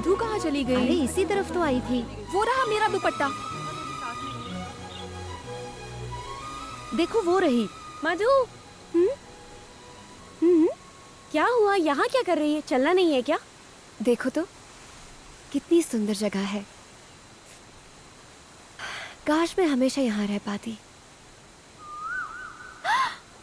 मधु कहाँ चली अरे गई? इसी तरफ तो आई थी। वो रहा मेरा दुपट्टा। देखो वो रही। मधु, क्या हुआ? यहाँ क्या कर रही है? चलना नहीं है क्या? देखो तो कितनी सुंदर जगह है। काश मैं हमेशा यहाँ रह पाती।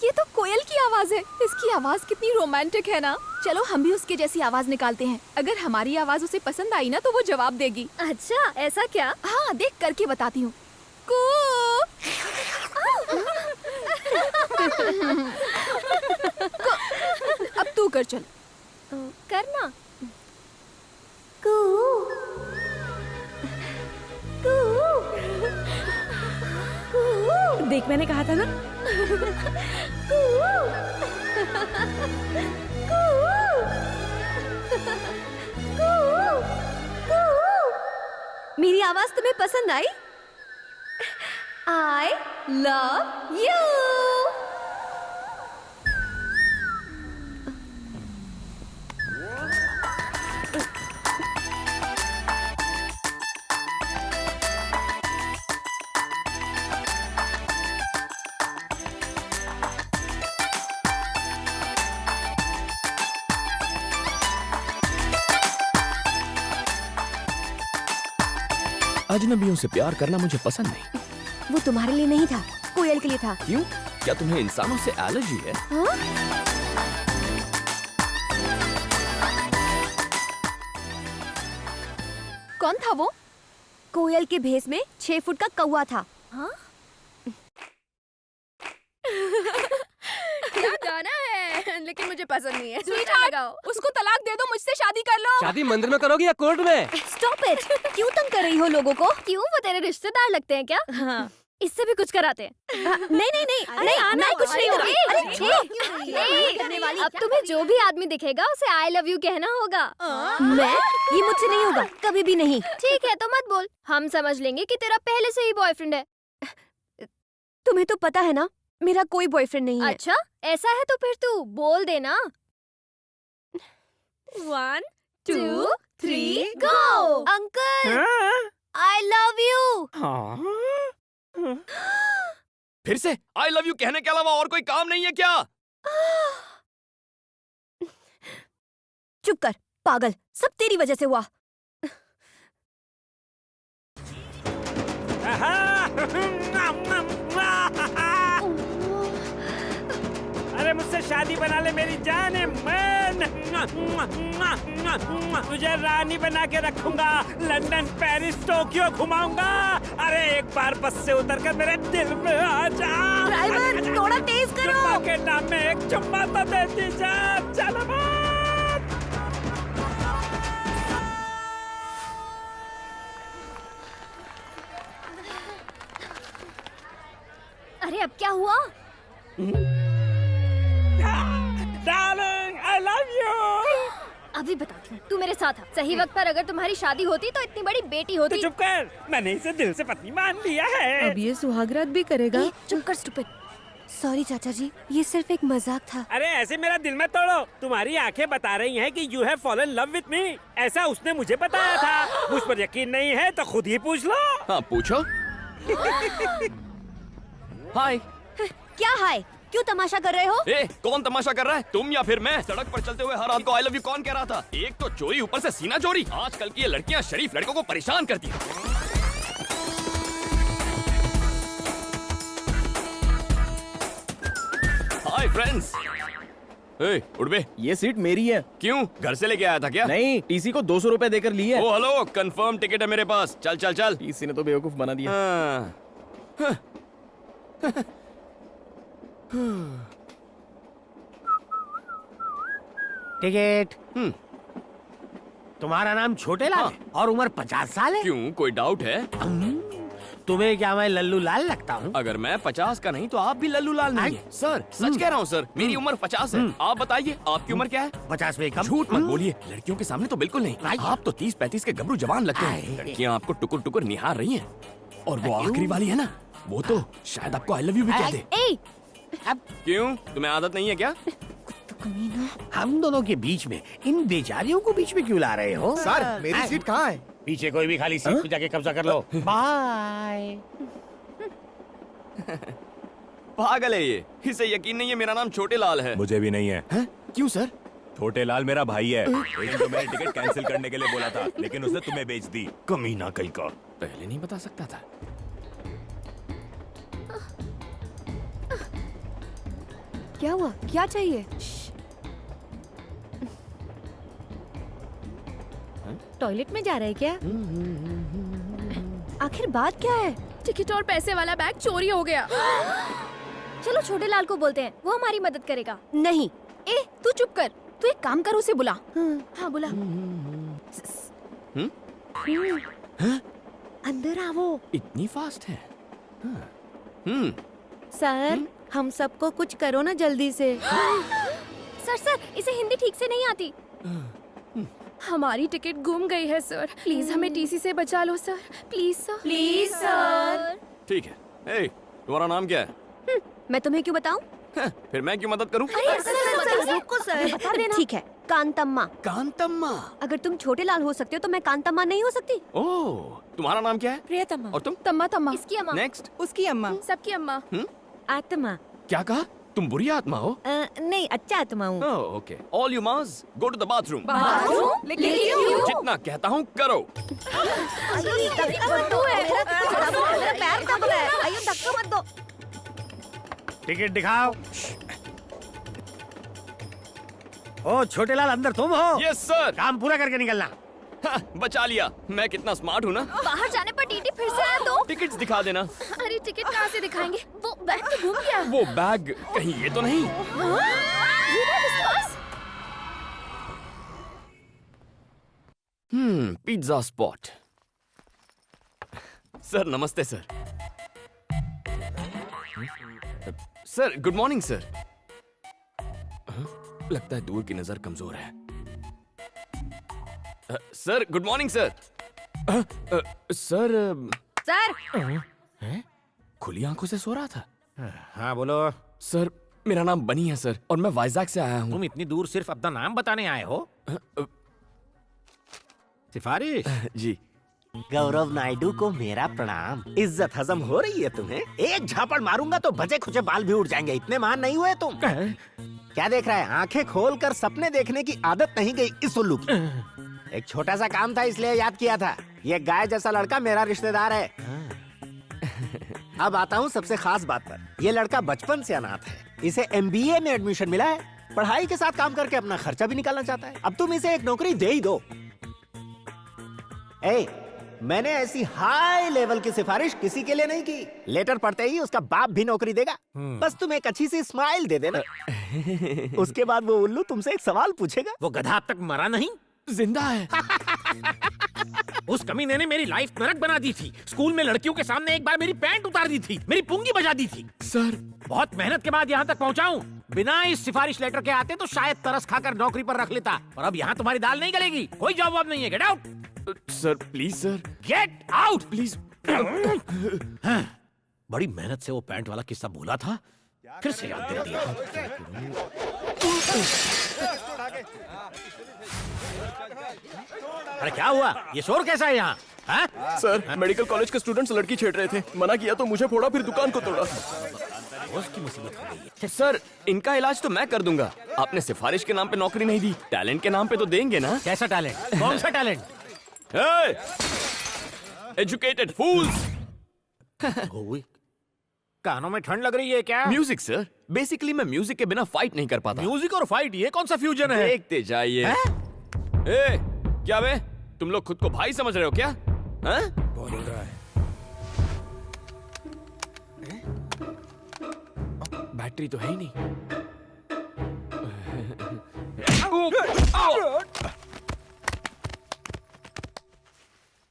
ये तो कोयल की आवाज है। इसकी आवाज कितनी रोमांटिक है ना। चलो हम भी उसके जैसी आवाज निकालते हैं। अगर हमारी आवाज उसे पसंद आई ना तो वो जवाब देगी। अच्छा, ऐसा क्या? हाँ, देख करके बताती हूँ। कू। अब तू कर चल। करना। कू कू कू। देख, मैंने कहा था ना। कू कू कू कू। मेरी आवाज तुम्हें पसंद आई? I love you. अजनबियों से प्यार करना मुझे पसंद नहीं। वो तुम्हारे लिए नहीं था, कोयल के लिए था। क्यों? क्या तुम्हें इंसानों से एलर्जी है? हाँ? कौन था वो? कोयल के भेष में 6 फुट का कौवा था। हाँ? क्या गाना है? लेकिन मुझे पसंद नहीं है। स्वीटहार्ट, उसको तलाक दे दो, मुझसे शादी कर लो। शादी मंदिर में करोगी या कोर्ट में? Stop it! क्यों तंग कर रही हो लोगों को? क्यों, वो तेरे रिश्तेदार लगते हैं क्या? हाँ। इससे भी कुछ कराते हैं। नहीं नहीं नहीं नहीं, मैं कुछ नहीं करूँगी। अब तुम्हें जो भी आदमी दिखेगा उसे आई लव यू कहना होगा। मैं? ये मुझसे नहीं होगा, कभी भी नहीं। ठीक है, तो मत बोल। हम समझ लेंगे कि तेरा पहले से ही बॉयफ्रेंड है। तुम्हें तो पता है ना, मेरा कोई बॉयफ्रेंड नहीं है। अच्छा, ऐसा है तो फिर तू बोल देना। 1 2 3 go. Uncle, I love you. फिर से आई लव यू कहने के अलावा और कोई काम नहीं है क्या? चुप कर पागल, सब तेरी वजह से हुआ। अरे मुझसे शादी बना ले मेरी जान मन। तुझे रानी बना के रखूंगा, लंदन पेरिस टोक्यो घुमाऊंगा। अरे एक बार बस से उतरकर मेरे दिल में आ जा। ड्राइवर, थोड़ा तेज करो। चुम्मा के नाम में एक चुम्मा तो देती जा। चलो बात। अरे अब क्या हुआ? Darling, I love you. अभी बताती हूँ। तू मेरे साथ आ। सही वक्त पर अगर तुम्हारी शादी होती तो इतनी बड़ी बेटी होती। तू चुप कर, मैंने इसे दिल से पत्नी मान लिया है। अब ये सुहागरात भी करेगा। चुप कर स्टूपिड। सॉरी चाचा जी, ये सिर्फ एक मजाक था। अरे ऐसे मेरा दिल मत तोड़ो। तुम्हारी आंखें बता रही हैं कि you have fallen love with me. ऐसा उसने मुझे बताया था। मुझ पर यकीन नहीं है तो खुद ही पूछ लो। हाँ पूछो। हाय। क्या हाय? क्यों तमाशा कर रहे हो? ए, कौन तमाशा कर रहा है, तुम या फिर मैं? सड़क पर चलते हुए हर आदमी को आई लव यू कौन कह रहा था? एक तो चोरी, ऊपर से सीना चोरी। आजकल की ये लड़कियां शरीफ लड़कों को परेशान करती हैं। Hi friends. ए, उठ बे। ये सीट मेरी है। क्यों, घर से लेके आया था क्या? नहीं, टीसी को 200 रुपए देकर ली है। ओ हेलो, कंफर्म टिकट है मेरे पास। चल चल चल। टीसी ने तो बेवकूफ बना दिया। हाँ। टिकट। तुम्हारा नाम छोटे लाल है और उम्र 50 साल है। क्यों, कोई डाउट है? तुम्हें क्या मैं लल्लू लाल लगता हूँ? अगर मैं 50 का नहीं तो आप भी लल्लू लाल नहीं है। सर सच कह रहा हूँ सर, मेरी उम्र 50 है। आप बताइए आपकी उम्र क्या है? 50 में कम। झूठ मत बोलिए, लड़कियों के सामने तो बिल्कुल नहीं। आप तो 30-35 के गबरू जवान लगते हैं। लड़कियाँ आपको टुकुर टुकुर निहार रही हैं। और वो आखिरी वाली है ना, वो तो शायद आपको आई लव यू भी कह दे। ए, क्यों, तुम्हें आदत नहीं है क्या? कमीना। हम दोनों के बीच में इन बेचारियों को बीच में क्यों ला रहे हो? सर मेरी सीट कहाँ है? पीछे कोई भी खाली सीट पे जाके कब्जा कर लो। बाय। पागल है ये, इसे यकीन नहीं है मेरा नाम छोटे लाल है। मुझे भी नहीं है। क्यों सर? छोटे लाल मेरा भाई है। एक दिन तो मैंने टिकट कैंसिल करने के लिए बोला था, लेकिन उसने तुम्हें बेच दी। कमीना कहीं का। पहले नहीं बता सकता था। क्या हुआ? क्या चाहिए? टॉयलेट में जा रहे हैं क्या? आखिर बात क्या है? टिकट और पैसे वाला बैग चोरी हो गया। चलो छोटे लाल को बोलते हैं, वो हमारी मदद करेगा। नहीं। ए तू चुप कर, तू एक काम कर, उसे बुला। हाँ बुला। अंदर आओ। इतनी फास्ट है? सर, हम सबको कुछ करो ना जल्दी से। सर इसे हिंदी ठीक से नहीं आती। हमारी टिकट गुम गई है सर, प्लीज हमें टीसी से बचा लो sir, please sir. Please sir. ठीक है। ए, तुम्हारा नाम क्या है? मैं तुम्हें क्यों बताऊं? फिर मैं क्यों मदद करूं? सर, रुको सर। बता देना। ठीक है, कांतम्मा। कांतम्मा। अगर तुम छोटे लाल हो सकते हो तो मैं कांतम्मा नहीं हो सकती? ओह, तुम्हारा नाम क्या है? प्रियतमा। और तुम? तम्मा तम्मा। इसकी अम्मा। नेक्स्ट। उसकी अम्मा। सबकी अम्मा। आत्मा। क्या कहा? तुम बुरी आत्मा हो? नहीं, अच्छा आत्मा हूँ। Oh, okay. All you must go to the bathroom. Bathroom? लेकिन क्यों? जितना कहता हूँ करो। मेरा पैर दब रहा है। आइए, धक्का मत दो। टिकट दिखाओ। ओ छोटे लाल, अंदर तुम हो? Yes sir. काम पूरा करके निकलना। बचा लिया। मैं कितना स्मार्ट हूँ ना। बाहर जाने पर टीटी फिर से आया तो? टिकट्स दिखा देना। अरे टिकट कहाँ से दिखाएंगे? वो बैग तो गुम गया। वो बैग कहीं ये तो नहीं? ये बैग उसके पास? Pizza spot. सर नमस्ते sir. Sir good morning sir. लगता है दूर की नजर कमजोर है। Sir good morning sir. Sir खुली आंखों से सो रहा था। हाँ बोलो। सर मेरा नाम बनी है सर, और मैं वाइजैक से आया हूँ। तुम इतनी दूर सिर्फ अपना नाम बताने आए हो? सिफारिश? जी। गौरव नायडू को मेरा प्रणाम। इज्जत हजम हो रही है तुम्हें? एक झापड़ मारूंगा तो बचे खुचे बाल भी उड़ जाएंगे। इतने महान नहीं हुए तुम। क्या देख रहा है? आंखें खोलकर सपने देखने की आदत नहीं गई इस उल्लू की। एक छोटा सा काम था इसलिए याद किया था। ये गाय जैसा लड़का मेरा रिश्तेदार है। अब आता हूँ सबसे खास बात पर। ये लड़का बचपन से अनाथ है। इसे MBA में एडमिशन मिला है। पढ़ाई के साथ काम करके अपना खर्चा भी निकालना चाहता है। अब तुम इसे एक नौकरी दे ही दो। मैंने ऐसी हाई लेवल की सिफारिश किसी के लिए नहीं की। लेटर पढ़ते ही उसका बाप भी नौकरी देगा। बस तुम एक अच्छी सी स्माइल दे देना। उसके बाद वो उल्लू तुमसे एक सवाल पूछेगा। वो गधा अब तक मरा नहीं, जिंदा है। उस कमीने ने मेरी लाइफ नरक बना दी थी। स्कूल में लड़कियों के सामने एक बार मेरी पैंट उतार दी थी, मेरी पुंगी बजा दी थी। सर बहुत मेहनत के बाद यहाँ तक पहुँचा हूँ। बिना इस सिफारिश लेटर के आते तो शायद तरस खाकर नौकरी पर रख लेता। और अब यहाँ तुम्हारी दाल नहीं गलेगी। कोई जॉब वॉब नहीं है। Get out sir please sir. Get out please. बड़ी मेहनत से वो पैंट वाला किस्सा भूला था, फिर से याद दिला दिया। अरे क्या हुआ? ये शोर कैसा है यहाँ? सर मेडिकल कॉलेज के स्टूडेंट्स लड़की छेड़ रहे थे। मना किया तो मुझे फोड़ा, फिर दुकान को तोड़ा। उसकी मुसीबत हो गई है। सर इनका इलाज तो मैं कर दूंगा। आपने सिफारिश के नाम पे नौकरी नहीं दी, टैलेंट के नाम पे तो देंगे ना? कैसा टैलेंट? कौन सा टैलेंट? एजुकेटेड फूल्स। कानों में ठंड लग रही है क्या? Music sir. बेसिकली मैं म्यूजिक के बिना फाइट नहीं कर पाता। म्यूजिक और फाइट, ये कौन सा फ्यूजन है? देखते जाइए। ए, क्या बे? तुम लोग खुद को भाई समझ रहे हो क्या? बोल रहा है। बैटरी तो है ही नहीं।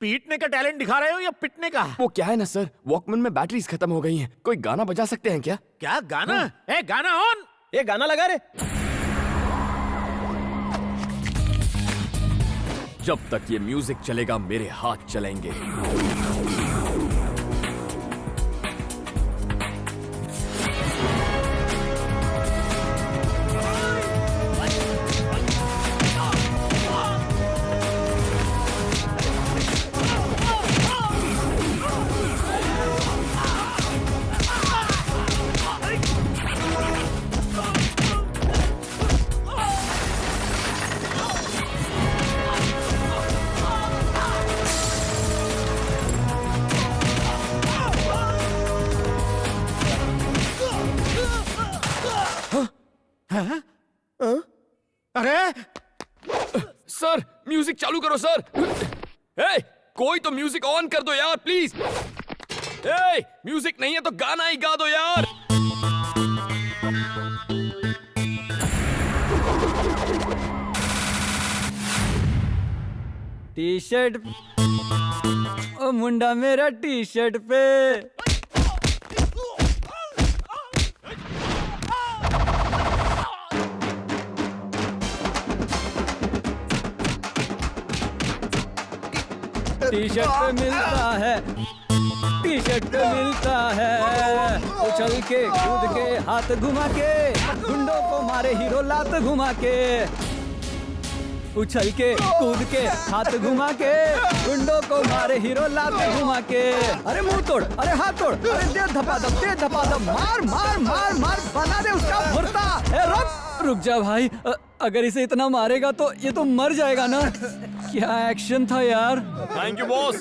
पीटने का टैलेंट दिखा रहे हो या पिटने का? वो क्या है ना सर, वॉकमैन में बैटरीज खत्म हो गई हैं। कोई गाना बजा सकते हैं क्या? क्या गाना? ए गाना ऑन। ये गाना लगा रे। जब तक ये म्यूजिक चलेगा मेरे हाथ चलेंगे। अरे सर म्यूजिक चालू करो सर। ए, कोई तो म्यूजिक ऑन कर दो यार प्लीज। ए, म्यूजिक नहीं है तो गाना ही गा दो यार। टी शर्ट ओ मुंडा मेरा टी शर्ट पे। टी शर्ट पे मिलता है, टी शर्ट पे मिलता है। उछल के कूद के हाथ घुमा के, गुंडों को मारे हीरो लात घुमा के। उछल के कूद के हाथ घुमा के, गुंडों को मारे हीरो लात घुमा के। अरे मुंह तोड़, अरे हाथ तोड़, अरे दे धपाधप, मार मार मार मार, बना दे उसका भुर्ता। रुक जा भाई, अगर इसे इतना मारेगा तो ये तो मर जाएगा ना। क्या एक्शन था यार। Thank you boss.